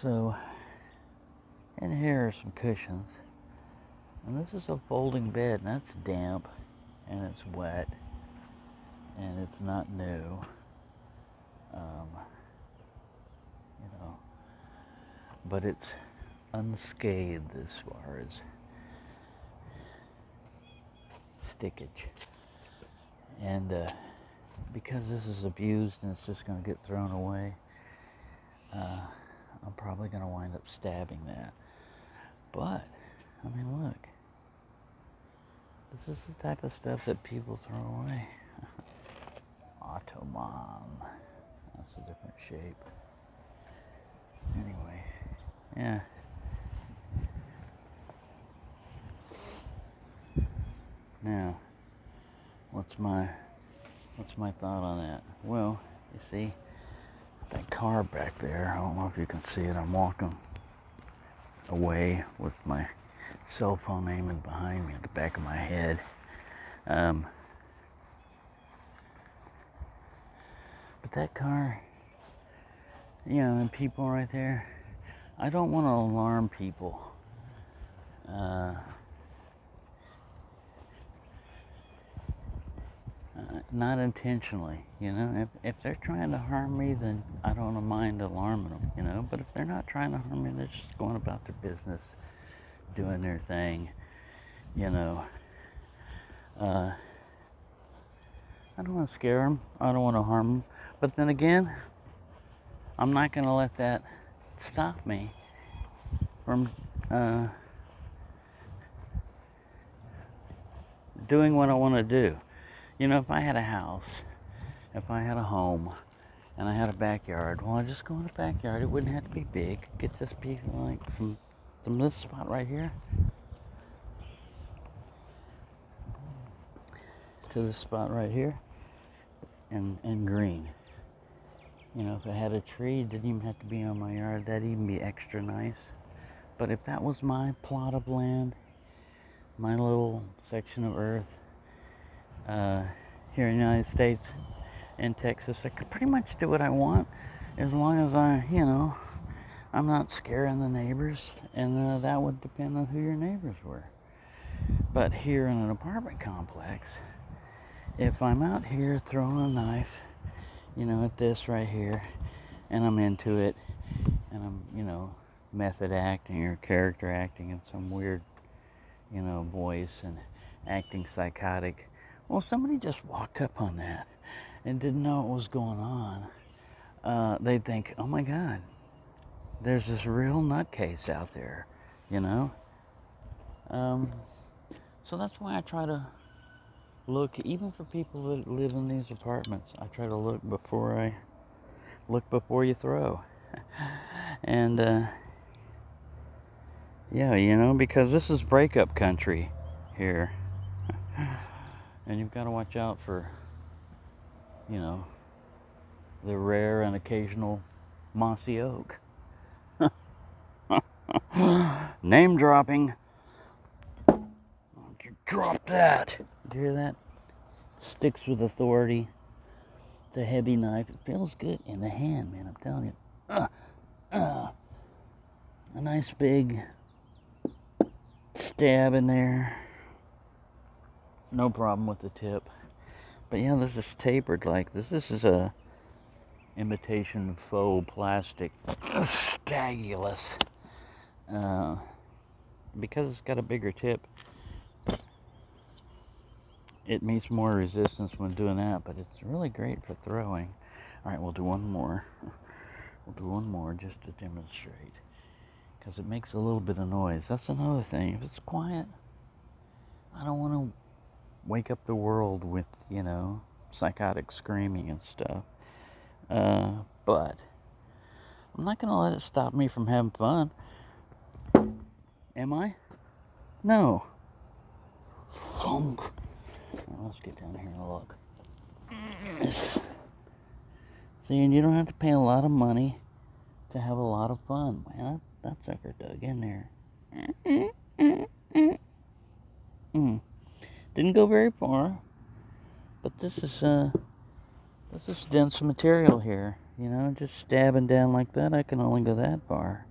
So, and here are some cushions. And this is a folding bed, and that's damp, and it's wet, and it's not new. Um, but it's unscathed as far as stickage. And because this is abused and it's just going to get thrown away, I'm probably going to wind up stabbing that. But, I mean, look. This is the type of stuff that people throw away. Ottoman. That's a different shape. Anyway, yeah. Now, what's my thought on that? Well, you see, that car back there, I don't know if you can see it, I'm walking away with my cell phone aiming behind me at the back of my head. But that car, and people right there, I don't want to alarm people. Not intentionally, If they're trying to harm me, then I don't mind alarming them, But if they're not trying to harm me, they're just going about their business, doing their thing, I don't want to scare them. I don't want to harm them. But then again, I'm not going to let that stop me from doing what I want to do. If I had a house, if I had a home, and I had a backyard, well, I'd just go in the backyard. It wouldn't have to be big. It could just be like from this spot right here to this spot right here, and green. If I had a tree, it didn't even have to be on my yard. That'd even be extra nice. But if that was my plot of land, my little section of earth, here in the United States and Texas, I could pretty much do what I want as long as I'm not scaring the neighbors, and that would depend on who your neighbors were. But here in an apartment complex, if I'm out here throwing a knife, at this right here, and I'm into it, and I'm, method acting or character acting in some weird, voice and acting psychotic. Well, somebody just walked up on that and didn't know what was going on. They'd think, oh my God, there's this real nutcase out there, So that's why I try to look, even for people that live in these apartments, I try to look before you throw. And, because this is breakup country here. And you've got to watch out for, the rare and occasional mossy oak. Name dropping. Drop that. Do you hear that? Sticks with authority. It's a heavy knife. It feels good in the hand, man. I'm telling you. A nice big stab in there. No problem with the tip. But yeah, this is tapered like this. This is a imitation faux plastic stagulus. Because it's got a bigger tip, it meets more resistance when doing that, but it's really great for throwing. Alright, we'll do one more. We'll do one more just to demonstrate. Because it makes a little bit of noise. That's another thing. If it's quiet, I don't want to wake up the world with, psychotic screaming and stuff. But I'm not going to let it stop me from having fun. Am I? No. Thunk. Let's get down here and look. See, and you don't have to pay a lot of money to have a lot of fun. Man, that sucker dug in there. Didn't go very far, but this is dense material here. You know, just stabbing down like that, I can only go that far.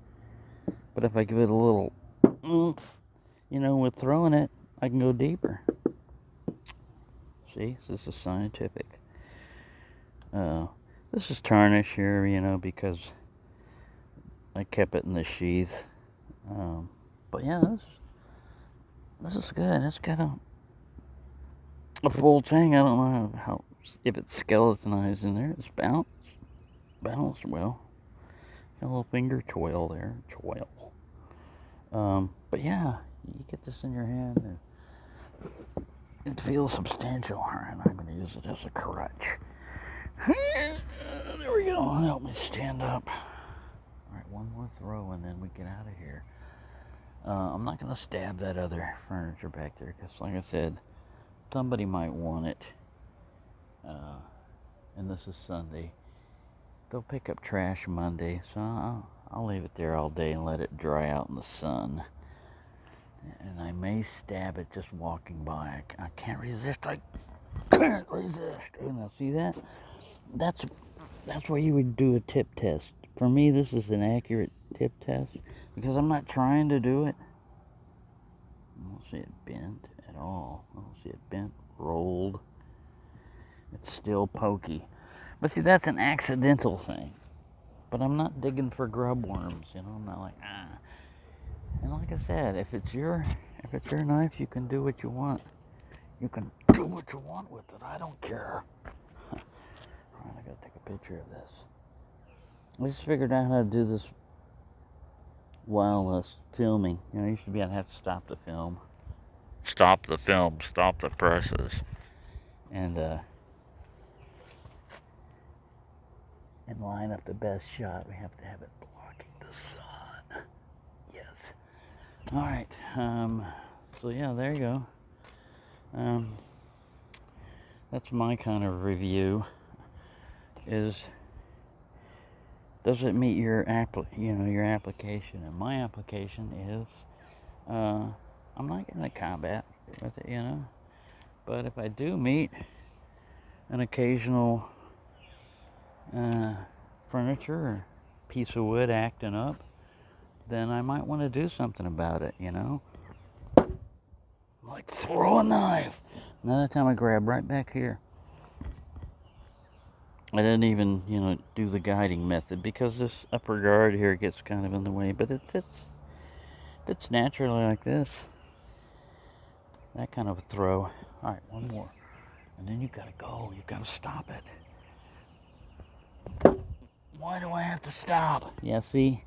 But if I give it a little oomph, you know, with throwing it, I can go deeper. See, this is scientific. This is tarnish here, you know, because I kept it in the sheath. But yeah, this is good. It's got a full tang. I don't know how if it's skeletonized in there. It's balanced well. Got a little finger twirl there. But yeah, you get this in your hand and it feels substantial. Alright, I'm going to use it as a crutch. There we go. Help me stand up. Alright, one more throw and then we get out of here. I'm not going to stab that other furniture back there because, like I said, somebody might want it. And this is Sunday. They'll pick up trash Monday, so I'll leave it there all day and let it dry out in the sun. And I may stab it just walking by. I can't resist. I can't resist. And now see that? That's where you would do a tip test. For me, this is an accurate tip test because I'm not trying to do it. I don't see it bent at all. I don't see it bent, rolled. It's still pokey. But see, that's an accidental thing. But I'm not digging for grub worms, you know. I'm not like, And like I said, if it's your knife, you can do what you want. You can do what you want with it. I don't care. Alright, I gotta take a picture of this. I just figured out how to do this while filming. You know, I used to be I'd have to stop the film, stop the presses, and line up the best shot. We have to have it blocking the sun. Yes. All right. So yeah, there you go. That's my kind of review. Does it meet your application? And my application is, I'm not getting a combat with it, you know. But if I do meet an occasional furniture or piece of wood acting up, then I might want to do something about it, you know. Like throw a knife. Another time I grab right back here. I didn't even, do the guiding method because this upper guard here gets kind of in the way, but it's naturally like this. That kind of a throw. All right, one more. And then you gotta go. You gotta stop it. Why do I have to stop? Yeah, see,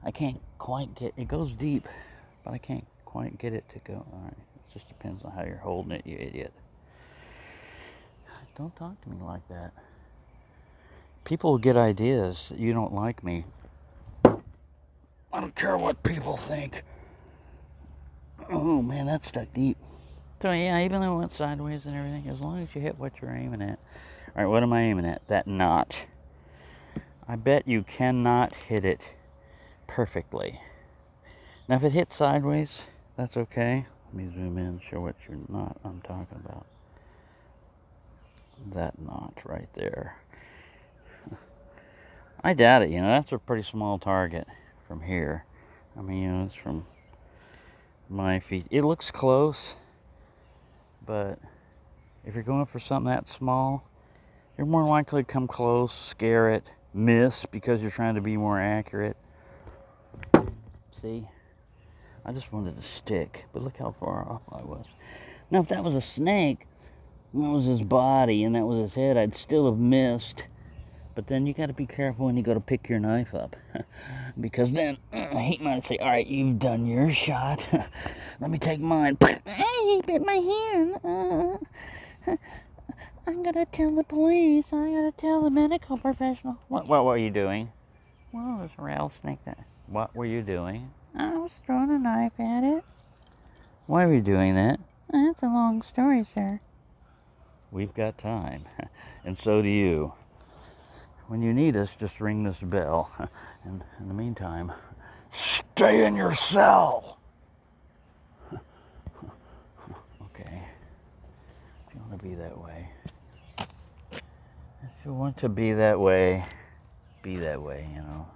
I can't quite get, it goes deep, but I can't quite get it to go. All right, it just depends on how you're holding it, you idiot. Don't talk to me like that. People get ideas that you don't like me. I don't care what people think. Oh man, that stuck deep. So yeah, even though it went sideways and everything, as long as you hit what you're aiming at. Alright, what am I aiming at? That notch. I bet you cannot hit it perfectly. Now if it hits sideways, that's okay. Let me zoom in and show what I'm talking about. That notch right there. I doubt it, that's a pretty small target from here. I mean, it's from my feet. It looks close, but if you're going for something that small, you're more likely to come close, scare it, miss because you're trying to be more accurate. See? I just wanted to stick, but look how far off I was. Now, if that was a snake, and that was his body, and that was his head, I'd still have missed. But then you got to be careful when you go to pick your knife up, because then he might say, all right, you've done your shot. Let me take mine. He bit my hand. I'm going to tell the police. I got to tell the medical professional. What were you doing? Well, there's a rattlesnake there. What were you doing? I was throwing a knife at it. Why were you doing that? That's a long story, sir. We've got time, and so do you. When you need us, just ring this bell. And in the meantime, stay in your cell. Okay. If you want to be that way. If you want to be that way, be that way, you know.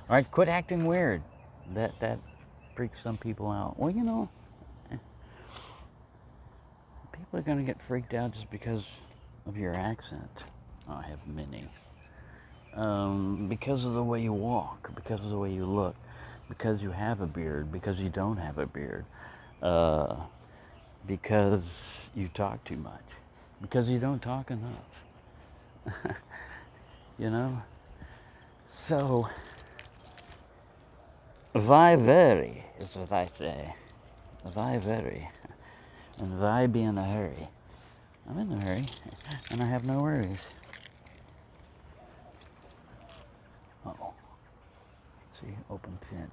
Alright, quit acting weird. That freaks some people out. Well, you know, people are gonna get freaked out just because of your accent. I have many. Because of the way you walk, because of the way you look, because you have a beard, because you don't have a beard, because you talk too much, because you don't talk enough. You know? So, vai very is what I say. Vai very. And vai be in a hurry. I'm in a hurry, and I have no worries. Uh-oh. See, open fence.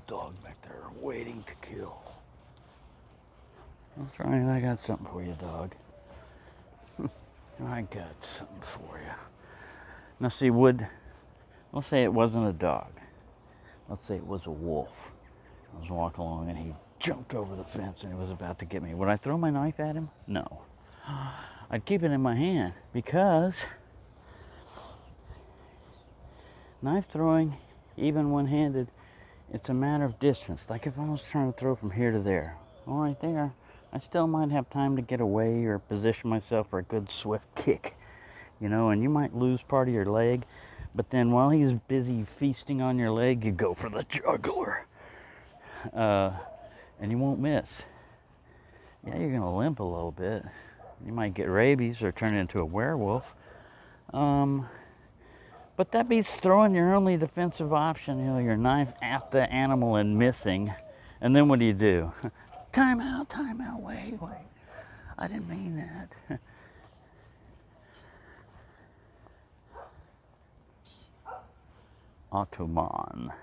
Dog back there waiting to kill. That's right, I got something for you, dog. I got something for you. Now see, let's say it wasn't a dog. Let's say it was a wolf. I was walking along and he jumped over the fence and he was about to get me. Would I throw my knife at him? No. I'd keep it in my hand because knife throwing, even one-handed, it's a matter of distance. Like if I was trying to throw from here to there, all right there, I still might have time to get away or position myself for a good swift kick, you know, and you might lose part of your leg, but then while he's busy feasting on your leg, you go for the jugular, and you won't miss. Yeah, you're gonna limp a little bit. You might get rabies or turn into a werewolf. But that beats throwing your only defensive option, you know, your knife at the animal and missing. And then what do? Time out, wait. I didn't mean that. Ottoman.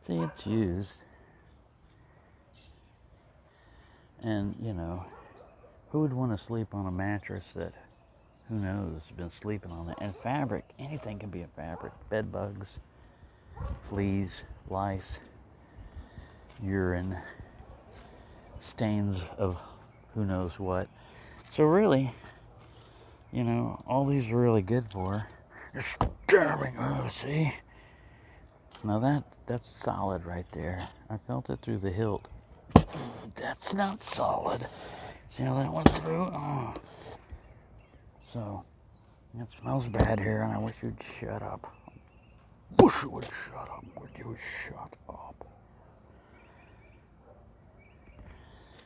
See, it's used. And, you know, who would want to sleep on a mattress that, who knows, has been sleeping on it? And fabric, anything can be a fabric. Bed bugs, fleas, lice, urine, stains of who knows what. So really, you know, all these are really good for is stabbing. Oh, see? Now that's solid right there. I felt it through the hilt. That's not solid. See how that went through? Oh. So, it smells bad here, and I wish you'd shut up. Wish you would shut up. Would you shut up?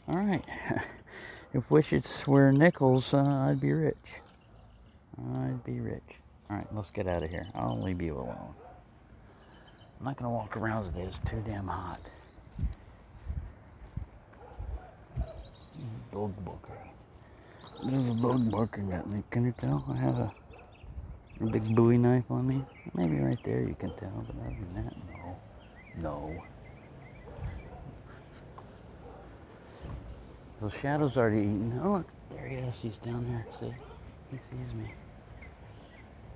All right. If wishes were nickels, I'd be rich. I'd be rich. All right, let's get out of here. I'll leave you alone. I'm not gonna walk around today. It's too damn hot. Dog barking. There's a dog barking at me. Can you tell? I have a big Bowie knife on me. Maybe right there you can tell, but other than that, no. The shadow's already eaten. Oh, look, there he is. He's down there. See? He sees me.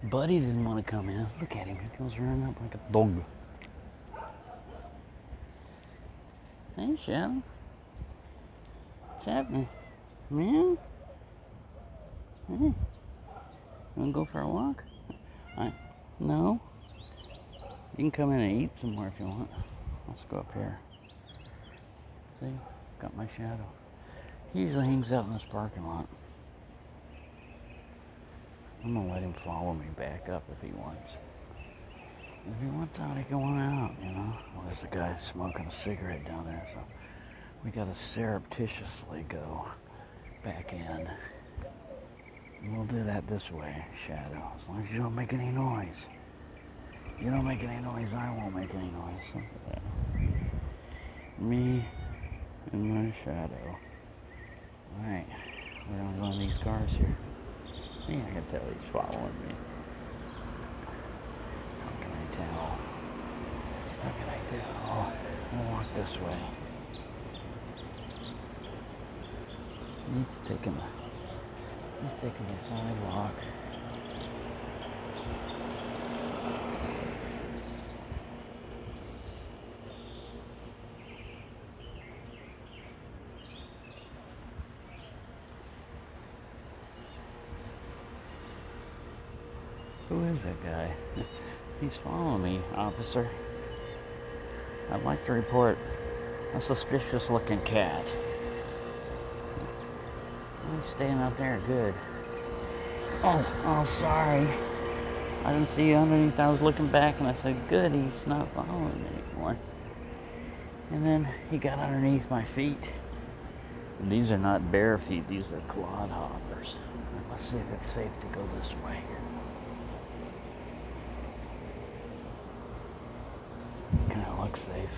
Buddy didn't want to come in. Look at him. He comes running up like a dog. Hey, Shadow. What's happening? Man? Hey. Wanna go for a walk? No? You can come in and eat some more if you want. Let's go up here. See? Got my shadow. He usually hangs out in this parking lot. I'm gonna let him follow me back up if he wants. If he wants out, he can want out, you know? Well, there's a guy smoking a cigarette down there, so we gotta surreptitiously go back in. And we'll do that this way, Shadow. As long as you don't make any noise. You don't make any noise, I won't make any noise. Look at that. Me and my shadow. Alright, we're on one of these cars here. Yeah, I can tell he's following me. How can I tell? How can I tell? I'll walk this way. He's taking the sidewalk. Who is that guy? He's following me, officer. I'd like to report a suspicious looking cat. He's staying out there, good. Oh, sorry. I didn't see you underneath. I was looking back and I said, good, he's not following me anymore. And then he got underneath my feet. These are not bare feet, these are clodhoppers. Let's see if it's safe to go this way. Kind of looks safe.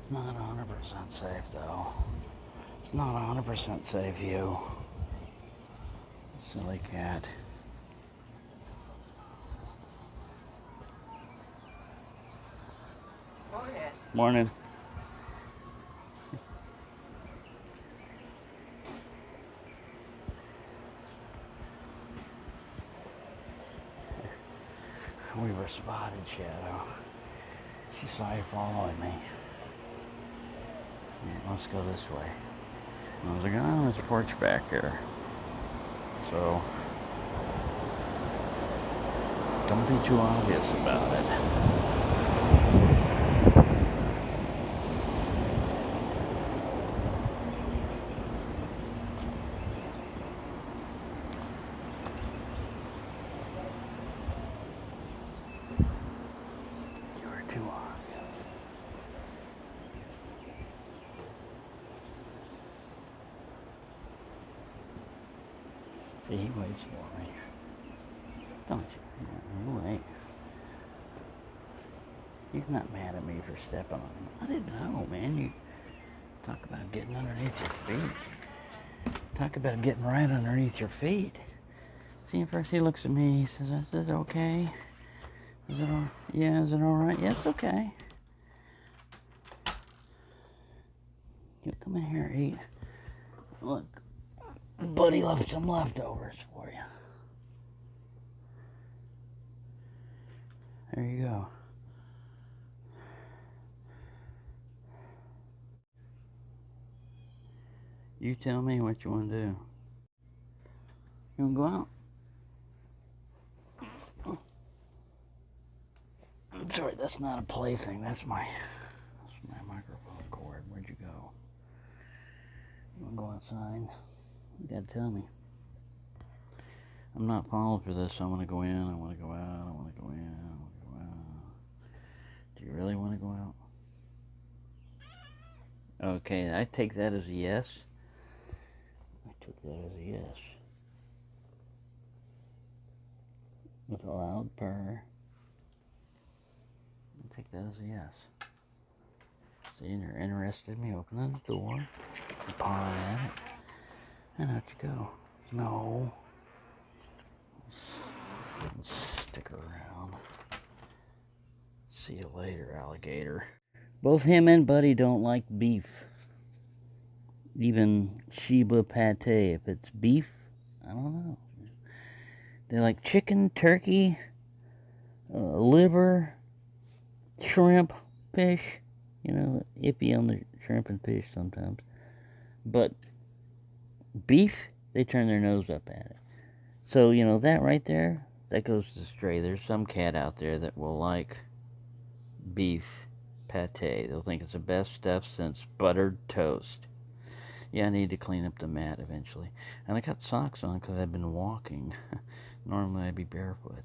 It's not 100% safe though. It's not 100% safe, you. Silly cat. Morning. We were spotted, Shadow. She saw you following me. Yeah, let's go this way. There's a guy on this porch back here. So, don't be too obvious about it. You're too obvious. See, he waits for me. Don't you? You wait. He's not mad at me for stepping on him. I didn't know, man. You talk about getting underneath your feet. Talk about getting right underneath your feet. See, first he looks at me. He says, "Is it okay? Is it all? Yeah, is it all right? Yeah, it's okay. You come in here, eat. Look, Buddy left some leftovers for you. There you go." You tell me what you want to do. You want to go out? I'm sorry, that's not a plaything. That's my microphone cord. Where'd you go? You want to go outside? You gotta tell me. I'm not falling for this. I want to go in. I want to go out. I want to go in. I want to go out. Do you really want to go out? Okay, I take that as a yes. I took that as a yes. With a loud purr. I take that as a yes. See, you're interested in me opening the door, pawing at it, and out you go. No. Stick around. See you later, alligator. Both him and Buddy don't like beef. Even Sheba pate. If it's beef, I don't know. They like chicken, turkey, liver, shrimp, fish. You know, iffy on the shrimp and fish sometimes. But beef, they turn their nose up at it. So, you know, that right there, that goes to stray. There's some cat out there that will like beef pate. They'll think it's the best stuff since buttered toast. Yeah, I need to clean up the mat eventually. And I got socks on because I've been walking. Normally I'd be barefoot.